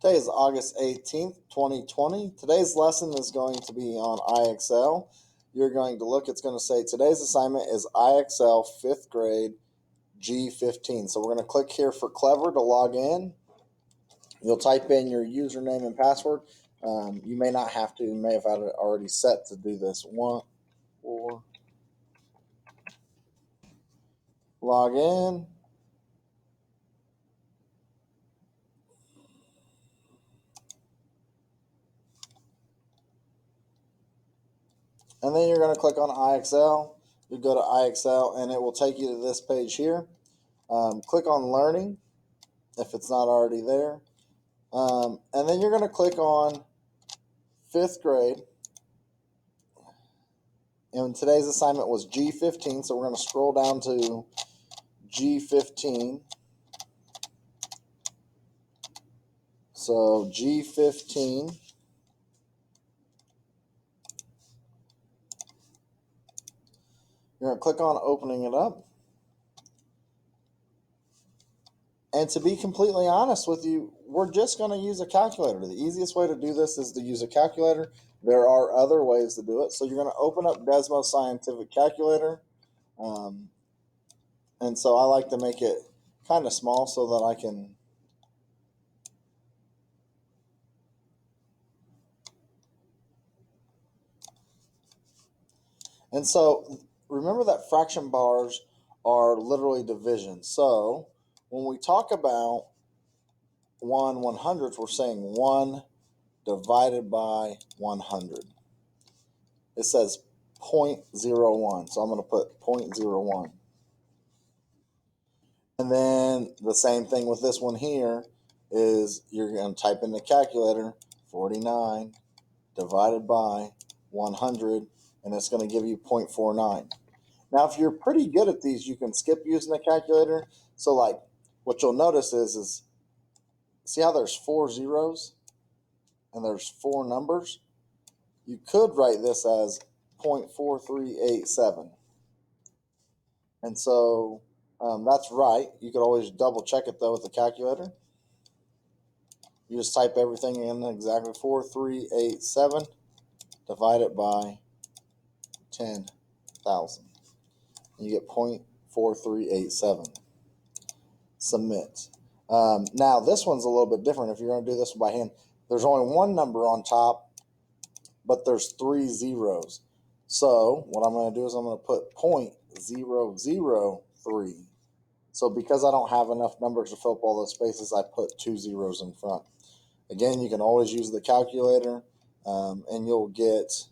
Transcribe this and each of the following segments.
Today is August 18th, 2020. Today's lesson is going to be on IXL. You're going to look, it's going to say today's assignment is IXL 5th grade G15. So we're going to click here for Clever to log in. You'll type in your username and password. You may not have to, you may have had it already set to do this. 1, 4, log in. And then you're going to click on IXL. You go to IXL and it will take you to this page here. Click on Learning if it's not already there. And then you're going to click on 5th grade. And today's assignment was G15, so we're going to scroll down to G15. So G15. You're going to click on opening it up. And to be completely honest with you, we're just going to use a calculator. The easiest way to do this is to use a calculator. There are other ways to do it. So you're going to open up Desmo Scientific Calculator. And so I like to make it kind of small so that I can... And so remember that fraction bars are literally division. So when we talk about 1/100th, we're saying 1 divided by 100. It says 0.01, so I'm going to put 0.01. And then the same thing with this one here is you're going to type in the calculator 49 divided by 100, and it's going to give you 0.49. Now, if you're pretty good at these, you can skip using the calculator. So like what you'll notice is see how there's 4 zeros and there's 4 numbers? You could write this as 0.4387. And so that's right. You could always double check it though with the calculator. You just type everything in exactly 4387 divided by 10,000. You get 0.4387. Submit. Now this one's a little bit different. If you're going to do this by hand, there's only one number on top, but there's 3 zeros. So what I'm going to do is I'm going to put 0.003. So because I don't have enough numbers to fill up all those spaces, I put 2 zeros in front. Again, you can always use the calculator, and you'll get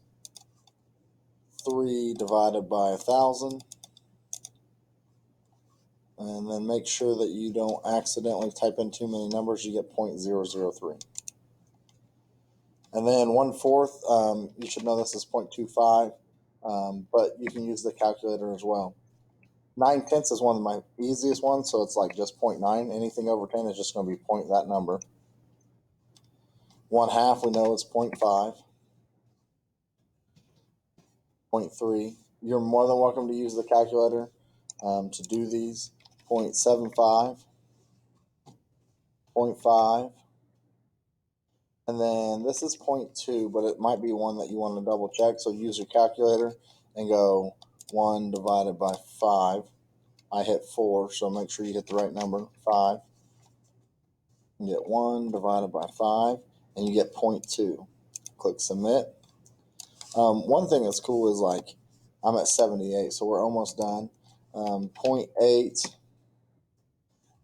3 divided by 1,000. And then make sure that you don't accidentally type in too many numbers. You get 0.003. And then 1/4, you should know this is 0.25, but you can use the calculator as well. 9/10 is one of my easiest ones, so it's like just 0.9. Anything over 10 is just going to be that number. 1/2, we know it's 0.5. 0.3. You're more than welcome to use the calculator to do these. 0.75. 0.5. And then this is 0.2, but it might be one that you want to double check. So use your calculator and go 1 divided by 5. I hit 4, so make sure you hit the right number, 5. You get 1 divided by 5, and you get 0.2. Click submit. One thing that's cool is like I'm at 78, so we're almost done. 0.8.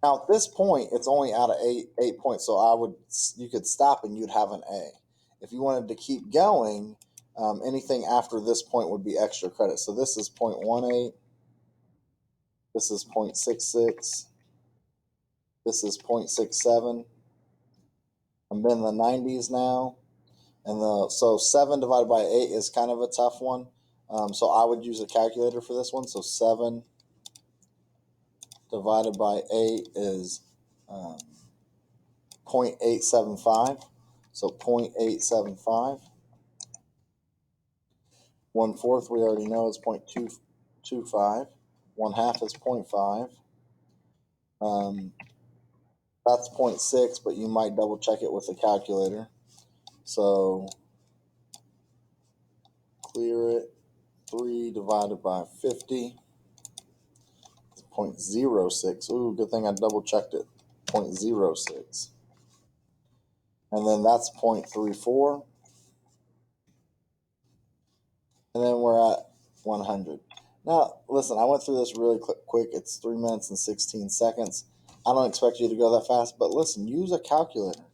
Now at this point, it's only out of 8 points, so you could stop and you'd have an A. If you wanted to keep going, anything after this point would be extra credit. So this is 0.18. This is 0.66. This is 0.67. I'm in the 90s now. And so 7 divided by 8 is kind of a tough one. So I would use a calculator for this one. So 7 divided by 8 is 0.875. So 0.875. 1/4 we already know is 0.225. 1/2 is 0.5. That's 0.6, but you might double check it with the calculator. So clear it. 3 divided by 50 is 0.06. Ooh, good thing I double checked it. 0.06. And then that's 0.34. And then we're at 100. Now, listen, I went through this really quick. It's 3 minutes and 16 seconds. I don't expect you to go that fast, but listen, use a calculator.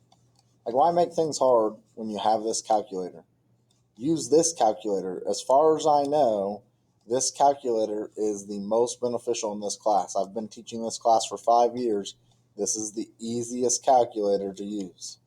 Like, why make things hard when you have this calculator? Use this calculator. As far as I know, this calculator is the most beneficial in this class. I've been teaching this class for 5 years. This is the easiest calculator to use.